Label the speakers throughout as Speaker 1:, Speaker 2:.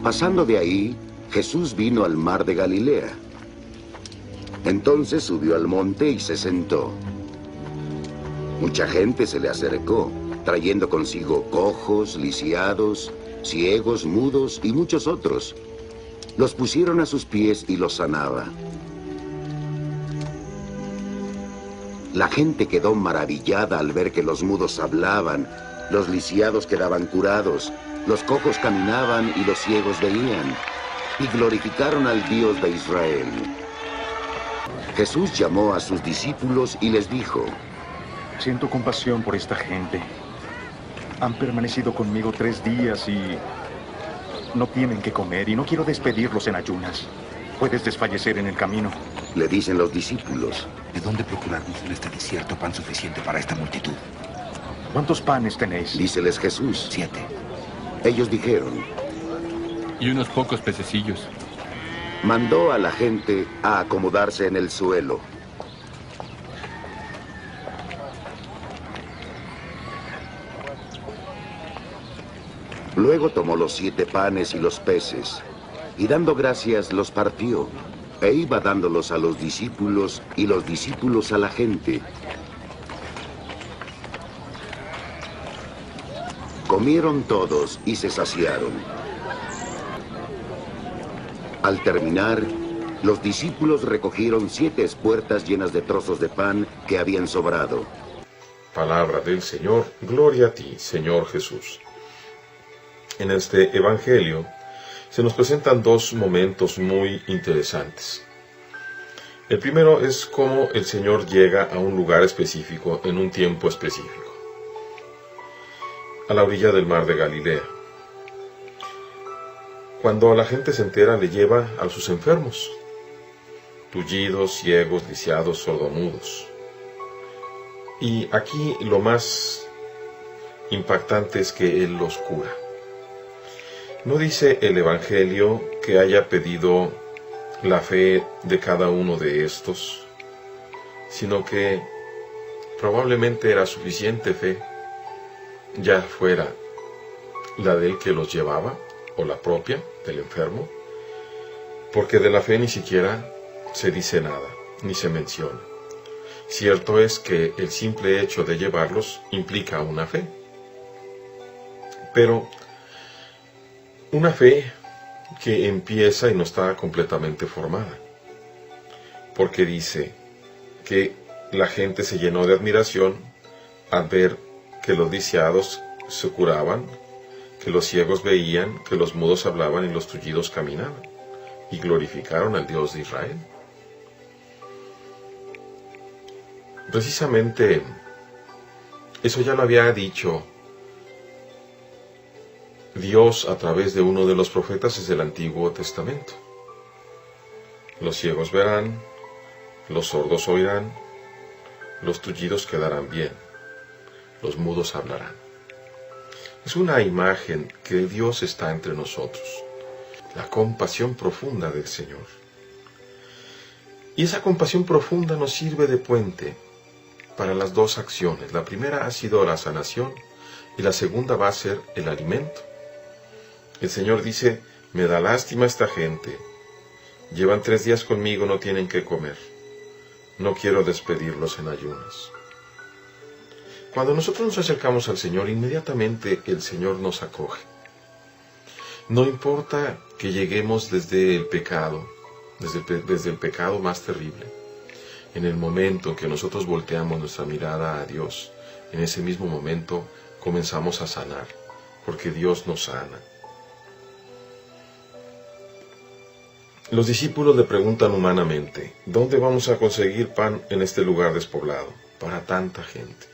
Speaker 1: Pasando de ahí, Jesús vino al mar de Galilea. Entonces subió al monte y se sentó. Mucha gente se le acercó, trayendo consigo cojos, lisiados, ciegos, mudos y muchos otros. Los pusieron a sus pies y los sanaba. La gente quedó maravillada al ver que los mudos hablaban, los lisiados quedaban curados, los cojos caminaban y los ciegos veían, y glorificaron al Dios de Israel. Jesús llamó a sus discípulos y les dijo:
Speaker 2: Siento compasión por esta gente. Han permanecido conmigo 3 días y no tienen que comer, y no quiero despedirlos en ayunas. Puedes desfallecer en el camino.
Speaker 1: Le dicen los discípulos:
Speaker 3: ¿De dónde procurarnos en este desierto pan suficiente para esta multitud?
Speaker 2: ¿Cuántos panes tenéis?
Speaker 1: Díceles Jesús:
Speaker 3: 7.
Speaker 1: Ellos dijeron.
Speaker 4: Y unos pocos pececillos.
Speaker 1: Mandó a la gente a acomodarse en el suelo. Luego tomó los 7 panes y los peces, y dando gracias los partió, e iba dándolos a los discípulos y los discípulos a la gente. Comieron todos y se saciaron. Al terminar, los discípulos recogieron 7 espuertas llenas de trozos de pan que habían sobrado.
Speaker 5: Palabra del Señor, gloria a ti, Señor Jesús. En este Evangelio se nos presentan 2 momentos muy interesantes. El primero es cómo el Señor llega a un lugar específico en un tiempo específico, a la orilla del mar de Galilea. Cuando la gente se entera, le lleva a sus enfermos, tullidos, ciegos, lisiados, sordomudos. Y aquí lo más impactante es que Él los cura. No dice el Evangelio que haya pedido la fe de cada uno de estos, sino que probablemente era suficiente fe, ya fuera la del que los llevaba o la propia del enfermo, porque de la fe ni siquiera se dice nada, ni se menciona. Cierto es que el simple hecho de llevarlos implica una fe, pero una fe que empieza y no está completamente formada, porque dice que la gente se llenó de admiración al ver que los lisiados se curaban, que los ciegos veían, que los mudos hablaban y los tullidos caminaban, y glorificaron al Dios de Israel. Precisamente eso ya lo había dicho Dios a través de uno de los profetas desde el Antiguo Testamento. Los ciegos verán, los sordos oirán, los tullidos quedarán bien, los mudos hablarán. Es una imagen que Dios está entre nosotros, la compasión profunda del Señor. Y esa compasión profunda nos sirve de puente para las 2 acciones. La primera ha sido la sanación y la segunda va a ser el alimento. El Señor dice: me da lástima esta gente. Llevan 3 días conmigo, no tienen que comer. No quiero despedirlos en ayunas. Cuando nosotros nos acercamos al Señor, inmediatamente el Señor nos acoge. No importa que lleguemos desde el pecado, desde el pecado más terrible. En el momento en que nosotros volteamos nuestra mirada a Dios, en ese mismo momento comenzamos a sanar, porque Dios nos sana. Los discípulos le preguntan humanamente: ¿dónde vamos a conseguir pan en este lugar despoblado para tanta gente?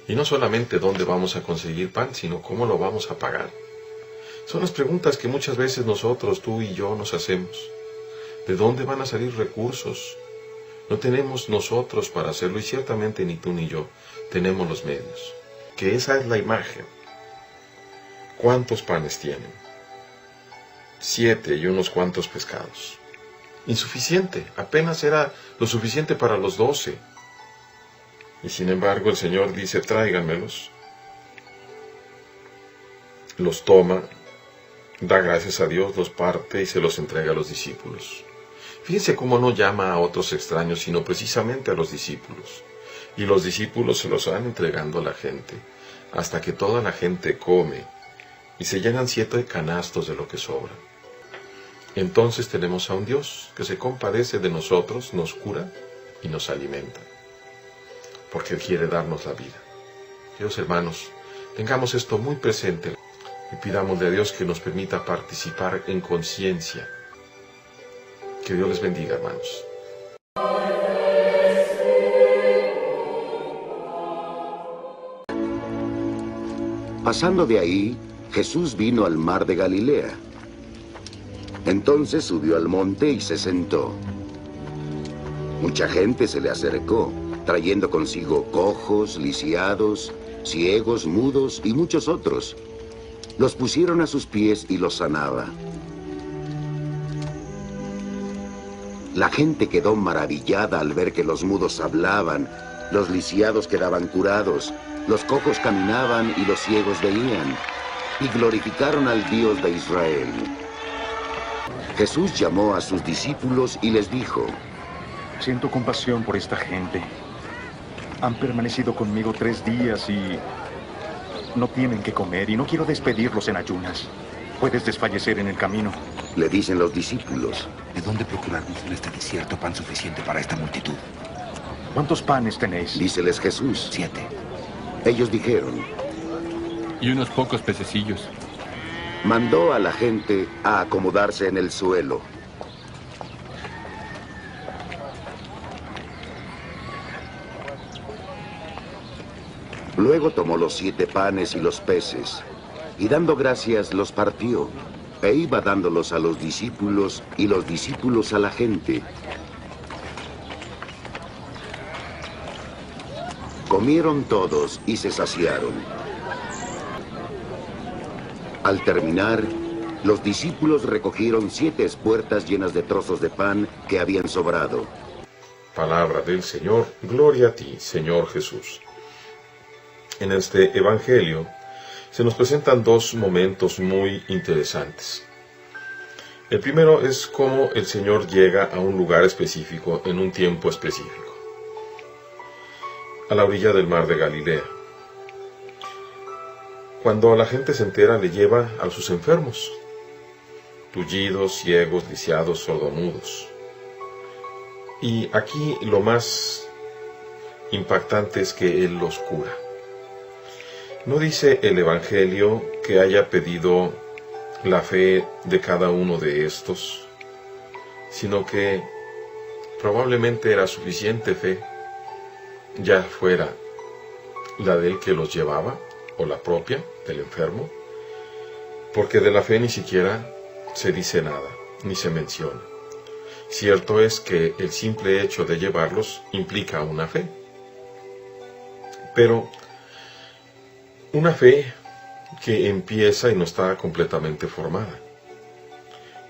Speaker 5: Y no solamente dónde vamos a conseguir pan, sino cómo lo vamos a pagar. Son las preguntas que muchas veces nosotros, tú y yo, nos hacemos. ¿De dónde van a salir recursos? No tenemos nosotros para hacerlo, y ciertamente ni tú ni yo tenemos los medios. Que esa es la imagen. ¿Cuántos panes tienen? 7 y unos cuantos pescados. Insuficiente, apenas era lo suficiente para los 12. Y sin embargo el Señor dice: tráiganmelos. Los toma, Da gracias a Dios, los parte y se los entrega a los discípulos. Fíjense cómo no llama a otros extraños, sino precisamente a los discípulos. Y los discípulos se los van entregando a la gente, hasta que toda la gente come, y se llenan 7 canastos de lo que sobra. Entonces tenemos a un Dios que se compadece de nosotros, nos cura y nos alimenta, porque Él quiere darnos la vida. Queridos hermanos, tengamos esto muy presente y pidámosle a Dios que nos permita participar en conciencia. Que Dios les bendiga, hermanos.
Speaker 1: Pasando de ahí, Jesús vino al mar de Galilea. Entonces subió al monte y se sentó. Mucha gente se le acercó, trayendo consigo cojos, lisiados, ciegos, mudos y muchos otros. Los pusieron a sus pies y los sanaba. La gente quedó maravillada al ver que los mudos hablaban, los lisiados quedaban curados, los cojos caminaban y los ciegos veían, y glorificaron al Dios de Israel. Jesús llamó a sus discípulos y les dijo:
Speaker 2: Siento compasión por esta gente. Han permanecido conmigo 3 días y no tienen que comer, y no quiero despedirlos en ayunas. Puedes desfallecer en el camino.
Speaker 1: Le dicen los discípulos:
Speaker 3: ¿De dónde procurarnos en este desierto pan suficiente para esta multitud?
Speaker 2: ¿Cuántos panes tenéis?
Speaker 1: Díceles Jesús.
Speaker 3: 7.
Speaker 1: Ellos dijeron.
Speaker 4: Y unos pocos pececillos.
Speaker 1: Mandó a la gente a acomodarse en el suelo. Luego tomó los 7 panes y los peces, y dando gracias los partió, e iba dándolos a los discípulos y los discípulos a la gente. Comieron todos y se saciaron. Al terminar, los discípulos recogieron 7 espuertas llenas de trozos de pan que habían sobrado.
Speaker 5: Palabra del Señor, gloria a ti, Señor Jesús. En este Evangelio se nos presentan 2 momentos muy interesantes. El primero es cómo el Señor llega a un lugar específico en un tiempo específico, a la orilla del mar de Galilea. Cuando la gente se entera, le lleva a sus enfermos, tullidos, ciegos, lisiados, sordomudos. Y aquí lo más impactante es que Él los cura. No dice el Evangelio que haya pedido la fe de cada uno de estos, sino que probablemente era suficiente fe, ya fuera la del que los llevaba o la propia del enfermo, porque de la fe ni siquiera se dice nada, ni se menciona. Cierto es que el simple hecho de llevarlos implica una fe, pero una fe que empieza y no está completamente formada,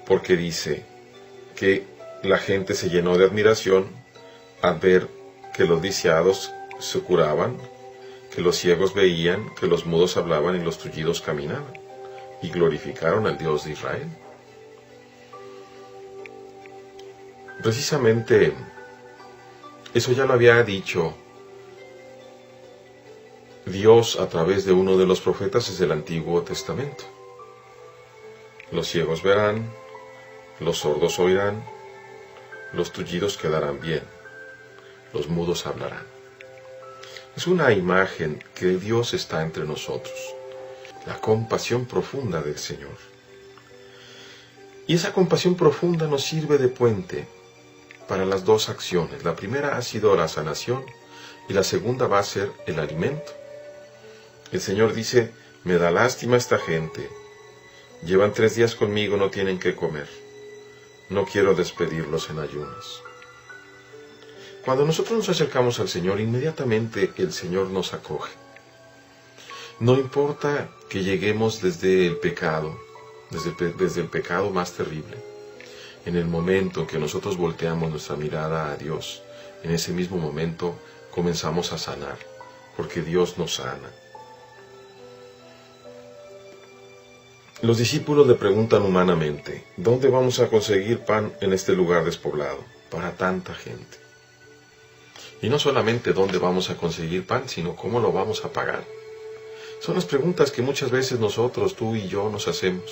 Speaker 5: porque dice que la gente se llenó de admiración al ver que los lisiados se curaban, que los ciegos veían, que los mudos hablaban y los tullidos caminaban, y glorificaron al Dios de Israel. Precisamente eso ya lo había dicho Dios a través de uno de los profetas desde el Antiguo Testamento. Los ciegos verán, los sordos oirán, los tullidos quedarán bien, los mudos hablarán. Es una imagen que Dios está entre nosotros, la compasión profunda del Señor. Y esa compasión profunda nos sirve de puente para las 2 acciones. La primera ha sido la sanación y la segunda va a ser el alimento. El Señor dice: me da lástima esta gente, llevan 3 días conmigo, no tienen que comer, no quiero despedirlos en ayunas. Cuando nosotros nos acercamos al Señor, inmediatamente el Señor nos acoge. No importa que lleguemos desde el pecado, desde el pecado más terrible. En el momento en que nosotros volteamos nuestra mirada a Dios, en ese mismo momento comenzamos a sanar, porque Dios nos sana. Los discípulos le preguntan humanamente, ¿dónde vamos a conseguir pan en este lugar despoblado para tanta gente? Y no solamente dónde vamos a conseguir pan, sino cómo lo vamos a pagar. Son las preguntas que muchas veces nosotros, tú y yo, nos hacemos.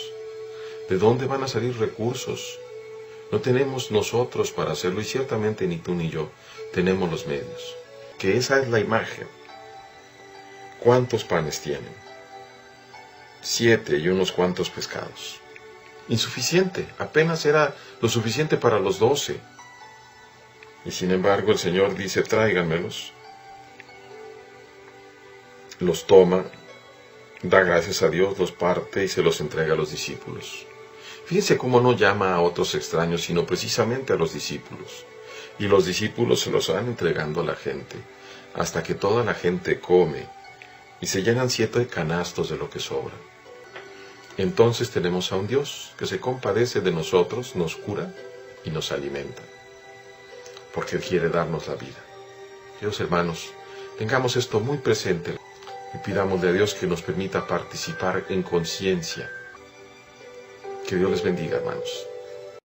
Speaker 5: ¿De dónde van a salir recursos? No tenemos nosotros para hacerlo, y ciertamente ni tú ni yo tenemos los medios. Que esa es la imagen. ¿Cuántos panes tienen? 7 y unos cuantos pescados. Insuficiente, apenas era lo suficiente para los 12. Y sin embargo el Señor dice, tráiganmelos. Los toma, da gracias a Dios, los parte y se los entrega a los discípulos. Fíjense cómo no llama a otros extraños, sino precisamente a los discípulos. Y los discípulos se los van entregando a la gente, hasta que toda la gente come, y se llenan 7 canastos de lo que sobra. Entonces tenemos a un Dios que se compadece de nosotros, nos cura y nos alimenta, porque Él quiere darnos la vida. Queridos hermanos, tengamos esto muy presente y pidámosle a Dios que nos permita participar en conciencia. Que Dios les bendiga, hermanos.